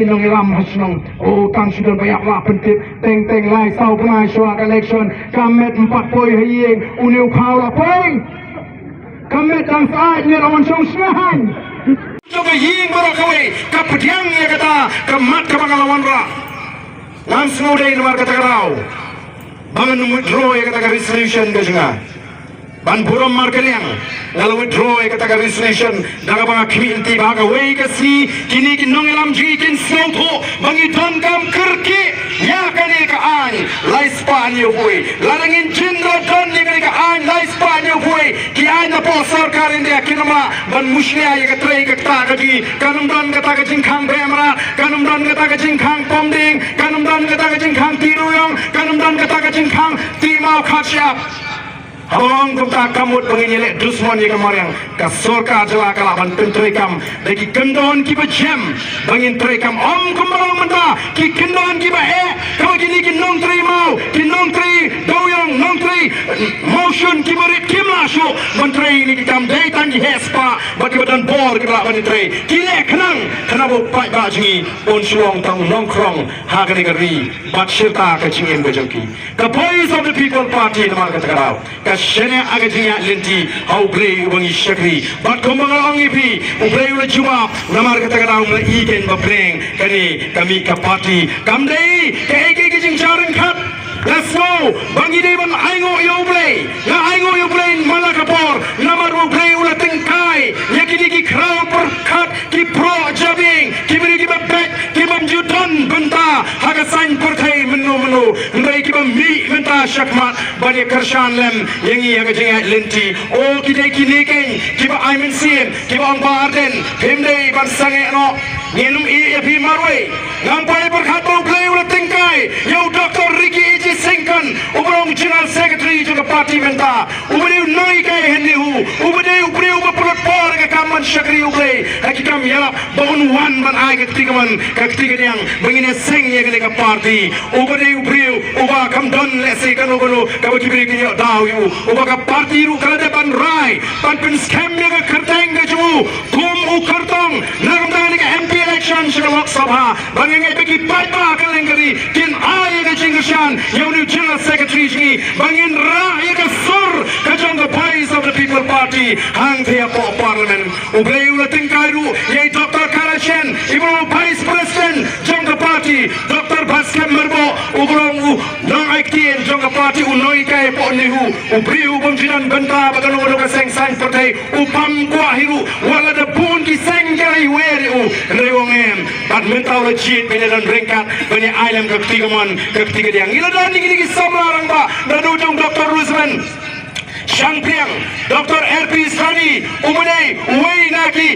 Nong ilam hasnong tang sudah banyak lah pentip teng lai sau pengai suara election kamet 4 poin hayeng uniu kau lah poin kamet dan saat ni lawan song senahan coba ying berakawe kapediang ya kata kemat kebangalawan ra langsung udah nomor kata kerau bangun withdraw ya kata resolution ke jenga ban buram markeliang lalu withdraw ya kata resolution daga banga community baga way kasi kini kinong ilam jikin snowto bangi don kam kerki ya kani ka an lai spanyo hui larangin jindra don ni kani ka an lai spanyo hui ki an na po sarkar india kinama ban mushlia ya katre ka ta ka ji kanum don kata ka jingkhang bemra kanum don kata ka jingkhang pomding kanum don kata ka jingkhang tiruyong kanum don kata ka jingkhang timau khatsyap Abang kumta kamut penginilek dusman yang kemarin kasorka jela kalaban pentrekam lagi kendon kiba jam bangin trekam om kumbarang menta ki kendon kiba kau gini ki nong tri mau ki nong tri doyong nong tri motion kiba rit kimla shu mentri ini kita dai tan di hespa bagi badan bor kita ban tri kile kenang kenabo pai baji on suong tang nong krong hagani gari bat shirta ka chingem bejaki the voice of the people party namar kata karau Sene agaknya lenti au brei wangi syakri bat kombang ang ipi ubrei ula juma namar kata kata ula igen babreng kani kami ka party kamdei ke jing chareng khat let's go bangi dei ban aingo yo ubrei na aingo yo ubrei mana kapor namar ubrei ula tengkai yakini ki crowd per khat ki pro jabing ki beri ki back ki bam judan benta haga sain per thai menu ndai ki bam mi benta shakmat bani karshan lem yangi aga jenga lenti o kidai kinekeng kiba aimen siem kiba ang barden himdei ban sange no ngenum efi marwe ngampai berkhato play ula tengkai yo Dr. Ricky Eji Singkan ubrong general secretary juga parti menta ubri noi kai hendihu ubri upulot por ka kaman syakri ubri hakikam yala bon wan ban ai ka ketiga yang bengine seng ya ka parti ubri uba kam don lesi kan ugono ka bagi kinyo daw yu uba ka parti ru kala de ban rai ban pin scam ya ka kerteng ka ju kum u kartong nagam dani ka MP election sa Lok Sabha bangenge bagi paipa ka lengari kin ai ka jingashan yo new general secretary ji bangin ra ya ka sur ka jong the voice of the people party hang thea po parliament ubri ula tingkai ru ye Dr. Karashen ibu vice president jong the party Dr. Bhaskar Merbo ugrong nang aktien jong the party unoi kai po nihu ubri ubom jinan benta bagano ka seng sang pertai upam kwa hiru wala da pun ki seng kai weri u rewongem bat mentau le cheat beneran ringkat banyak island ke ketiga yang ila dan ni samlarang ba dadu jong Dr. Rusman Shangpriang Dr. RP Sani umune wei naki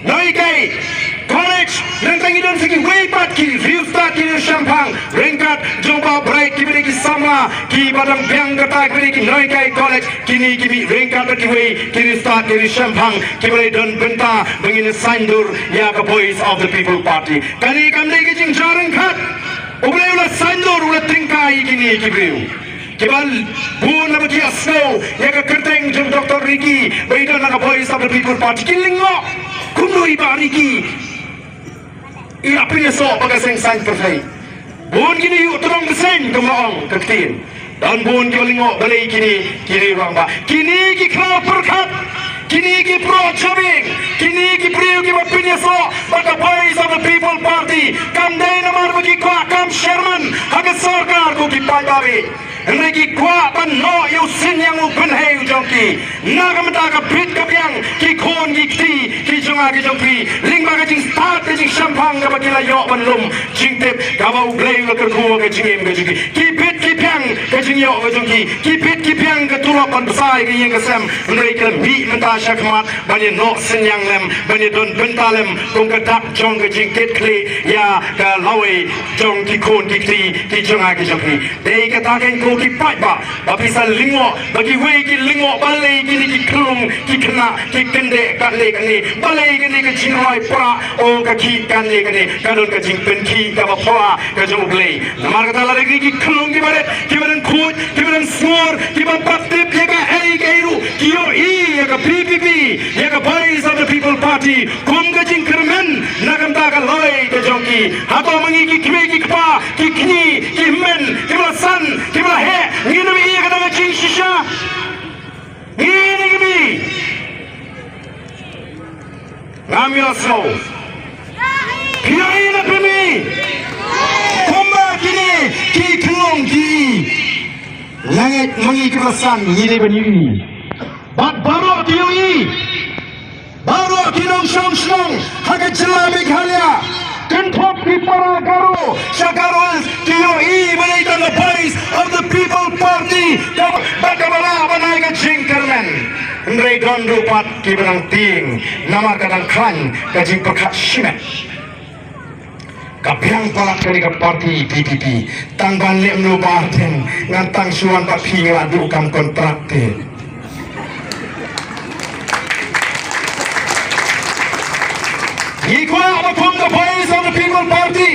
noi kai college rengkang idon segi way pat ki restart ki Shampang rengkat jomba break ki beri ki sama ki badang biang kata ki beri ki noi kai college kini ki rengkat ki way ki restart ki Shampang ki beri don benta bengine sandur ya ka voice of the people party kani kamdei ki jing jareng khat ubre ula sandur ula tingkai kini ki beri kibal buon na bagi asno ya ka kerteng jom Dr. Ricky beri don ka voice of the people party kilingo kumno ibariki ia punya so bagai seng-sang pertai buon gini yuk terang beseng kemaong keketin dan buon kilingo balai kini ruang ba kini ki crowd perkat kini ki pro jabing kini ki priu ki punya so bagai voice of the people party kamdai namar bagi kwa kam Sherman haga sarkar ko ki paibabi Regi kwa ban no yu sin yang u ben hey jongki nagamata ka bit ka biang ki khon ki jonga ki jongki lingba ka jing start ka jing Shampang ka bagila yo ban lum jing tep ka ba u blay ka ko ka jing ka jing ki bit ki biang ka jing yo ka jongki ki bit ki biang ka tulok ban besai ka yang ka sam rei ka bi menta shakmat ban no sin yang lem ban don bentalem kong ka dak jong ka jing ket kli ya ka lawe jong ki khon ki jonga ki jongki dei ka ta ken ki pai ba bisa lingo bagi wei ki lingo balai ki ki klung ki kena ki kende ka le ka ni balai ki ni ka jinoi pra o ka ki kan le ka ni kadon ka jing pen ki ka ba pra ka jong blei namar ka tala ki klung ki bare ki baran khoj ki baran swor ki ba patip ye ka ei ka iru ki yo I ye ka PPP ye ka voice of the people party kum ka jing kermen nagam ta ka loi ke jongki hato mengi ki kpa ki kni ki men ki san ki he ni no iya ka dang ching shisha ni gibi ngami aslo Piai na pimi kumba kini ki klong ki langit mengi kerasan ini bani bat baru tiui baru kinong shong haga jela Meghalaya control people garo shakaro tiui bani the voice of the people party bakabala banai ka jingkerman Ndrei gondu pat ki benang ting nama kadang klan ka jing perkat shimet kapiang palak kali ke parti PPP tangban lem lu barten ngantang suan pak pi ngadu kam kontrak te Ikwa abakum the voice of the people party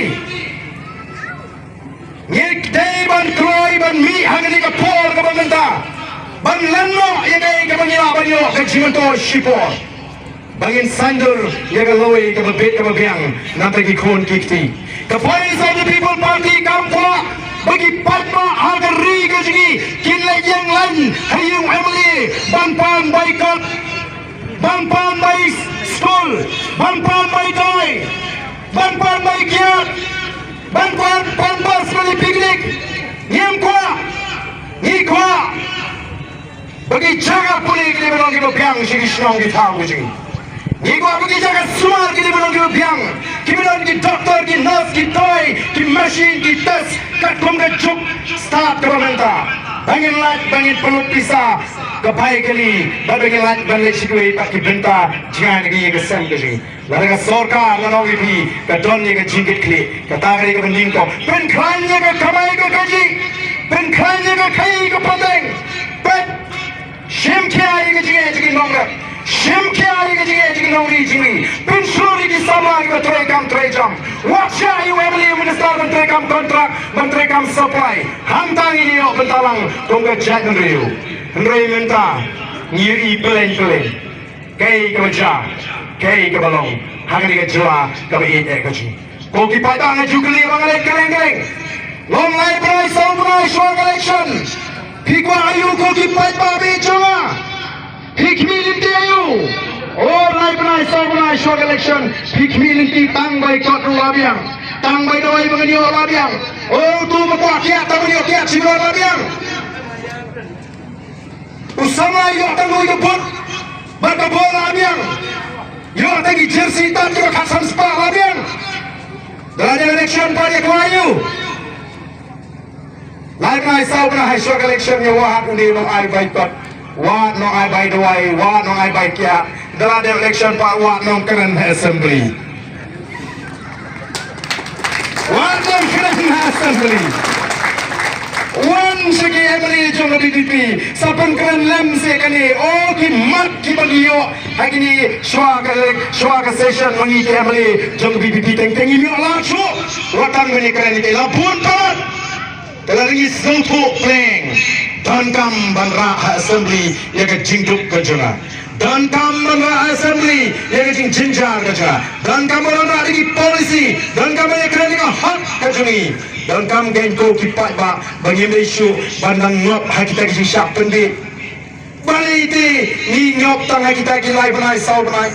Nik day ban kroy ban mi hangani ka por ka banganta ban lanno yagay ka bangila banyo ka jimanto shipor Bangin sandur yaga loy ka babet ka babyang natagi kon kikti the voice of the people party kampa bagi patma agari ka jigi kinlay yang lan hayung Emily banpan boycott banpan by school banpan by toy banpan by kiat banpan panpas mali picnic nyam kwa bagi jaga puli kini belong di babyang sigi snong di tau jigi Iku aku jaga semua kita belum biang, kita belum di doktor, di nurse, di toy, di machine, di tes, kat kom ke juk, start keramenta. Bangin lat, bangin pelut pisah, kepai kali, bangin lat, bangin sikui tak dibenta, jangan lagi ke sem ke sini. Lalu ke sorka, lanau ipi, ke don ni ke jingkit kli, ke tagari ke bending ko, pen krannya ke kamai ke kaji, pen krannya ke kai ke pateng, pen shem kia ke jingkit nongrak. Shem kia ke jingkit nongri jingri, pen sururi di sama ke trekam. Wacha you Emily minister mentrekam kontrak, mentrekam supply. Hantang ini yo bentalang, tunggu chat nriu. Nriu minta, ngiri peleng. Kai ke baca, kai ke balong, hangri ke jua ke beit kaji. Koki patang aju keli bangalek keleng. Long lai berai sau berai short election. Pikwa ayu koki pat babi jua. Pikmi linti ayu. Oh, lai berai sau berai short election. Pikmi linti tang bai kot labiang. Tang bai doi mengenio labiang. Oh, tu mekwa kiat tang menio kiat sibro labiang. Usama yo tang oi kebut. Berkebun labiang. Yo tangi jersey tan juga kasan spa labiang. Dalam election pada kuayu. Lai berai sau berai short election yo wahat undi no ai bai kot. Wat no ai bai doi, wat no ai bai kiat. Dalam election pak wat no keren assembly. Wat no keren assembly. Wan segi Emily jom BPP. Sapan keren lem sekali. Oh ki mat ki bagiyo. Hari ini suaka session mengi Emily jom BPP teng ini lacu. Watan meni keren ini lapun parat. Dalam lagi selfo playing. Dan kam bandra assembly ya ke jingdup ke jona. Dan kam bandra assembly ya ke jinjar ke jona. Dan kam bandra lagi polisi. Dan kam ya keren ini hak ke joni. Dan kam gengko kipat ba bagi isu bandang ngop hak kita kisi syak pendek. Balik itu ni nyop tang hak kita kilai benai sau benai.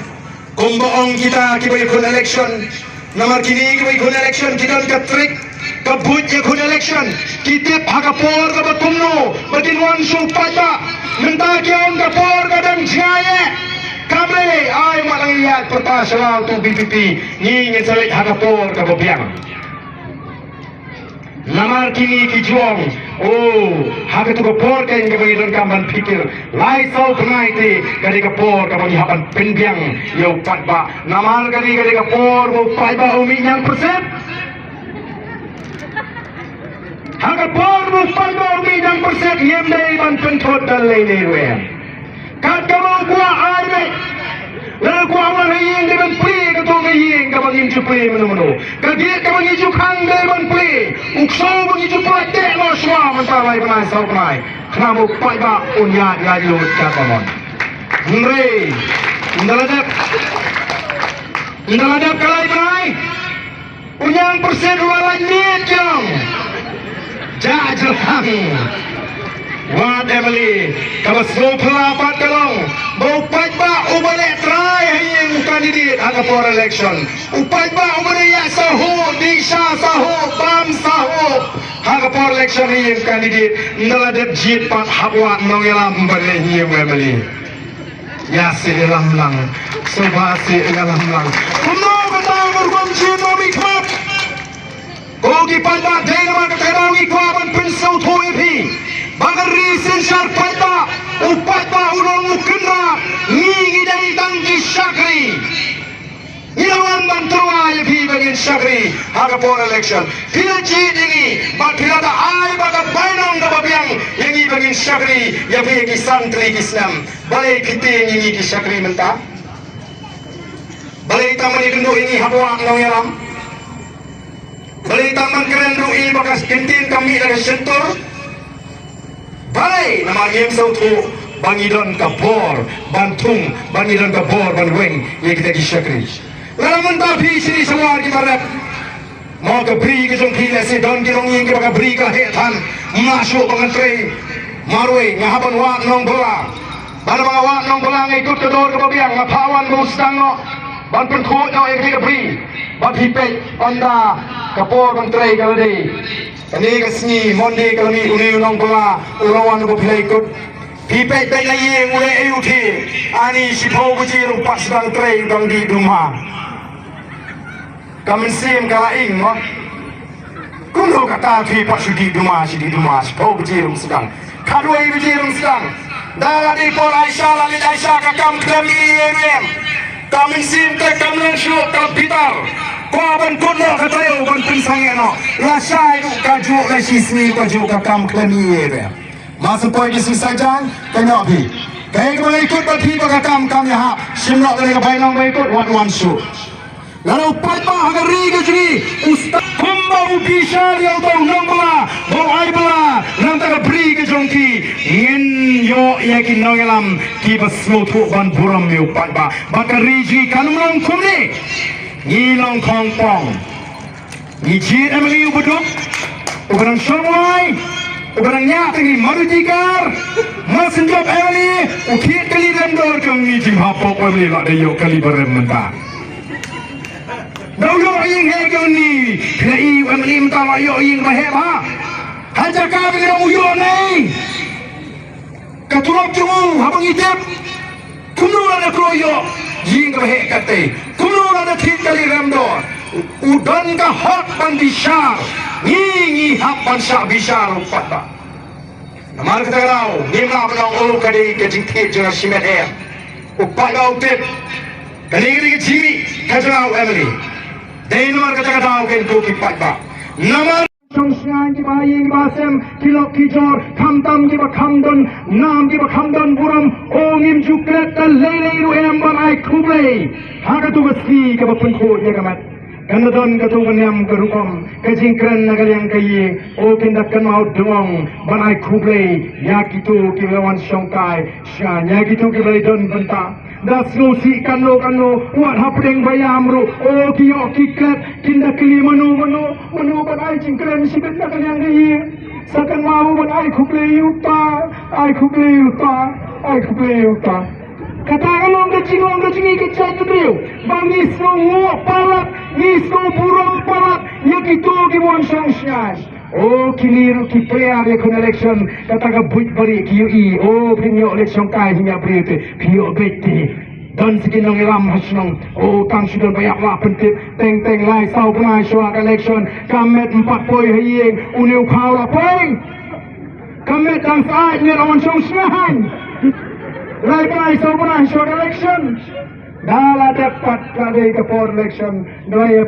Komboong kita kibai kun election. Nomor kini kibai kun election kita ke trik. Kabutnya kun election kita hagapor ka batumno batinwan supaya minta kiong kapor ka dan jaya kami ay malangiyat pertasyaw tu BPP ngingin salit hagapor ka babiang namar kini kijuang oh haga tu kapor ka yung kabangitan kamban pikir lai saw pengaiti kadi kapor ka bangihapan penbiang yaw patba namar kadi kapor mo paiba uminyang persen Haga pormo palmo midang perset yemdei ban pentot dalai lewe. Kat kamu kuah arme. Lalu kuah awal hiyeng dengan pli ketua hiyeng kabang incu pli menu. Kadia kabang incu kang dengan pli. Ukso bang incu pli tek lo semua mentalai penai sau penai. Kamu paiba unyat ngayu kakamon. Nre. Ndaladap kalai penai. unyang persen walan niat jong jajelang Wat Emily, kalau slow pelapat kalong, upat ba ubalik try hingga kandidat angka for election. Upat ba ubalik ya sahu, disha sahu, bam sahu, angka for election hingga kandidat. Naladat jit pat habwat nongelam balik hingga Emily. Ya si dalam lang, subasi dalam lang. Kuno ketang berkum cinomi klub. Kogi pada dengan ketang ikuan pensau tuipi. Bagar reason syar pada upat ba ulong ukendra ngingi dari tangki syakri ilawan bantuwa ya pi bagin syakri haga for election pila jid ini bat pila da ai baga bainong da babiang yangi bagin syakri ya pi ki santri Islam balai kita ngingi ki syakri menta balai taman idundo ini habwa nong yalam balai taman keren do ini bagas kintin kami dari sentur Balai nama game sautu bangidon kapor bantung bangidon kapor banweng yang kita disyakri. Lalu mentapi sini semua kita rap mau ke beri ke jong kila si don kirong yang kita beri ke hetan masuk pengantre marwe ngahaban wak nong bola. Pada mga wak nong bola ngikut ke dor ke babiang ngapawan mustang no ban pentkut no yang kita beri ban hipet anda kapor pengantre kalau di. Kani kasni monde kami uni unong bola urawan ko play ko pipet bet na yeng ule ayuti ani sipo bujiro pas dang tray dang di dumha kamen sim kalaing mo kuno kata fi pas di dumha sipo bujiro sedang kadoi bujiro sedang dala di pol Aisyah lalit Aisyah kakam klem IMM kamen sim te kamlan syuk kalbitar Kuaban kono katayo banten sangeno lasai du kaju lesisni kaju kakam klemi ebe masuk poin di susajang kenyobi kaya kau ikut berarti kakam kami ha simlok dari kebainang berikut one show lalu patma agari kejri ustaz kumba ubisha yang tahu nombla bolai bela nanti beri kejongki ingin yo yakin nongelam tiba selutu ban buram yo patma bakari ji kanumlang kumni Ngilong kongpong Ngijit Emily ubuduk Ubarang syongwai Ubarang nyak tinggi marujikar Masenjop Emily Ukit kali rendor kang ngijim hapok Emily lak dayok kali barem mentah Dauyok ing hegel ni Kena iu Emily mentah lak yok ing baheb ha Hanjaka bingirang uyok ni Katulok cungu habang itip Kumru ada kroyok Ying baheb kate Kumru ada tit kali remdor Udan ka hot ban bishar Ngingi hap ban syak bishar upat ba Namar kita kerau Nimla menang ulu kadi kajing tit jengar simet air Upat ka utip Kani-kani kajimi Kajarau Emily Dari namar kita kerau Kentu kipat ba Namar Songsian kiba ying basem kilok kijor kamtam kiba kamdon nam kiba kamdon buram ongim juklet dan lele ru emban ai kublei haga tu besi kiba punko ya kamat kanadon katu banyam kerukom kejingkran nagal yang kayi o kindakan mau dong ban ai kublei ya kitu kiba wan songkai sya ya kitu kiba don benta das no si kano wat hapdeng bayamru o kiyo kiklet kinda kili manu ban ai jingkran sikat nagal yang kayi sakan mau ban ai kublei uta katakan orang kecing kecil tu bang nisno ngok palat nisno burung palat ya gitu kibuan sangsyas oh kiliru kipea rekon election katakan buit bari kiui oh pinyo election kai hingga berite pio beti dan sekinong ilam hasnong oh tang sudah banyak lah pentip teng lai sau penai syuak election kamet 4 poin hiyeng uniu kau lah poin kamet dan saat ni lawan sangsyas Lai sau penai syuak election dala dapat kadai ke for election daya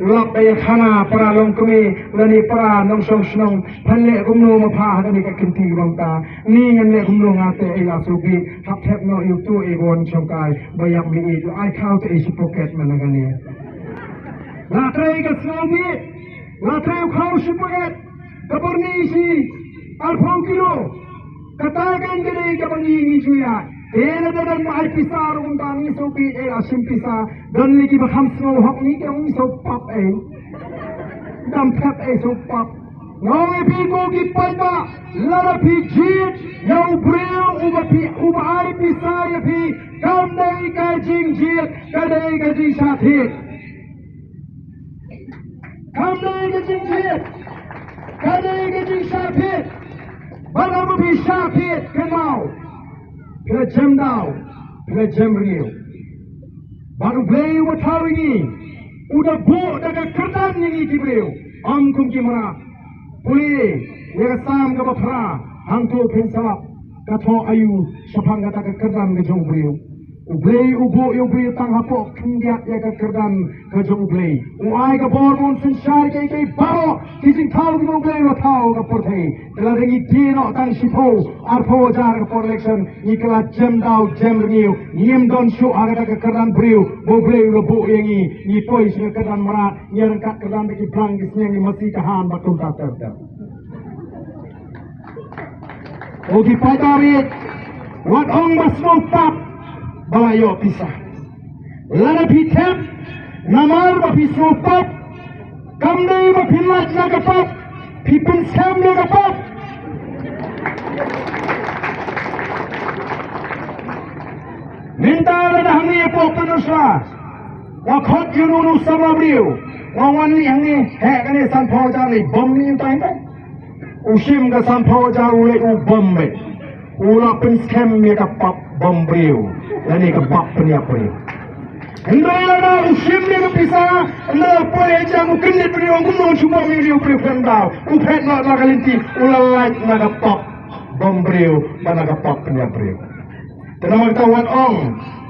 lak daya khana para long kumi lani para nong song snong panle kumno mapha ni ka kinti bangta ni ngan le kumno ngate ila subi hap thep no yu tu e gon chongkai bayak mi i ai khau te isi pocket managani la trai ka snongi la trai khau si pocket kabarni si alphong kilo katakan jadi kabangi ni juya Ela dan mai pisar undang ni sopi ela sim pisar dan lagi baham semua hak ni kau ni so pap dam tap supap ngong pi ko ki pada lara pi jit yau breu uba ai pi sai pi kam dai ka jing jit ka dai ka jing sathit kam dai ka jing jit ka dai ka jing sathit balam pi sathit kenau pila jam dau pila jam riu baru blei wataringi udah bo daga kerdan ni ki breu am kum ki mara Puli, dia sam ke bapra, hangtu pensap, kato ayu, sapang kata ke kerdan ke jong beliau. Ublei ubo yo beliau tang hapok kendiat ya ke kerdan ke jong beliau. Uai ke borbon sensyar ke baro, kijing tau ke ublei lo tau ke portei. Telah rengi tino tang sipo, arpo jar ke por election, ikla jem dau jem rengiu, niem don syu aga ke kerdan beliau, bo beliau lo bo yengi, ni poi sing kerdan merat, ni rengkat kerdan ke blang ke sing masih kahan batum tak terder. Ogi padarit, wat ong masmo pap, balayo pisah. Lana pitep, namar bapismo pap, kamdei bapinlat naga pap, pipin sam naga pap. Minta ada hangi po penusla, wakot yununu sama beliau, wawan ni hangi hek ni sanpau jari bom ni entah entah. Usim ke sampau jauh le ubom be, ulah pen scam ni ke pap bom beriu, dan ni ke pap peniap beriu. Hendai lada usim ni ke pisah, hendai apa yang jangan kini beriu, aku mau cuma beriu beriu pendau, upet nak kalinti, ulah like nak ke pap bom beriu, dan nak ke pap peniap beriu. Tenang kawan ong,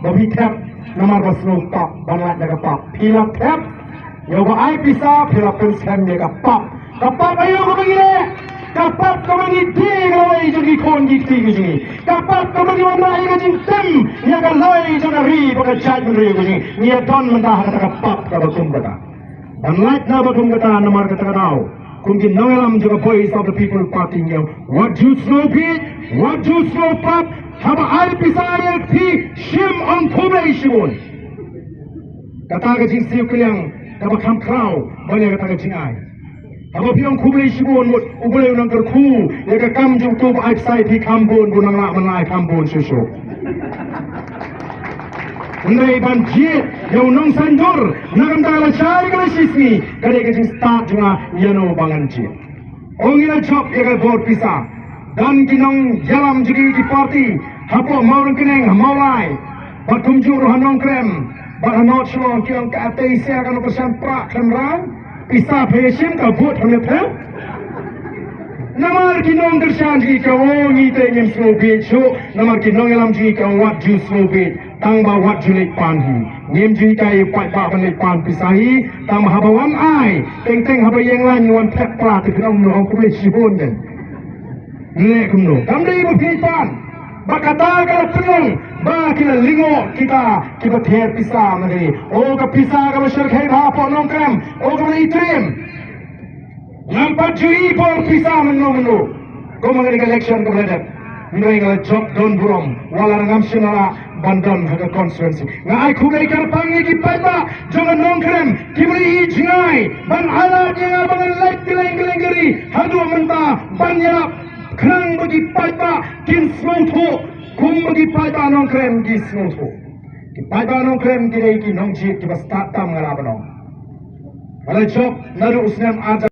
babi tap, nama basno pap, dan like nak ke pap, pilap tap, yang buat pisah, pilap pen scam ni ke pap, kapap ayo kau begini. Kapat kau bagi dia loi jadi kon giti gini. Kapat kau bagi orang lain jadi tem, dia kan loi jadi ri pakai cat beri gini. Dia don mentah kata kapat kau betul kata. Dan like na betul kata nomor kata kau. Kunci nangalam juga voice of the people party yang. What you slow beat, what you slow pop, haba ai pisah ti shim on poblacion. Kata kecing siuk yang kau kam krau banyak kata kecing ai. Apa piang kubeli sibun mut ubeli nang kerku ya ke kam jung tu ai sai pi kambon bunang la manai kambon susu. Ndai ban jit yo nong sandur nang dala cari kala sisni kade ke start junga yano bangan jit. Ongila chop ya ke bot pisa dan kinong jalam jigi di party hapo mau keneng maulai batum juru hanong krem ba not shlong kiong ka te sia kan pesan prak kemran Isa pesim ka buat hanya per. Namar kinong tersan jiki ka wongi te ngem slow beat so. Namar kinong elam jiki ka wat ju slow beat. Tang ba wat ju lek pan hi. Ngem jiki ka yu pat ba ban lek pan pisahi. Tang ba haba wan ai. Teng teng haba yang lain wan pek pra te kinong no hong kubeli sibon den. Lek kumno. Kamdei bu pan. Bakata kalau penung, bah kita lingo kita ter pisah nanti. Oh ke pisah kalau syarkai apa nong krem, oh ke itrim. Nampak juri pun pisah menung. Kau mengenai election ke beladap. Mengenai job don burom, walau ngam sinara bandon haga konstituensi. Ngai kugai karpangi kipada, jangan nong krem, kiberi jingai, ban alat yang abangan like geleng geri, hadu mentah, ban yarap. Kerang bagi pada kin sloto, kum bagi pada nong krem di sloto. Di pada nong krem di nong jip kita start tam ngalaban nong. Kalau job naru usnam aja.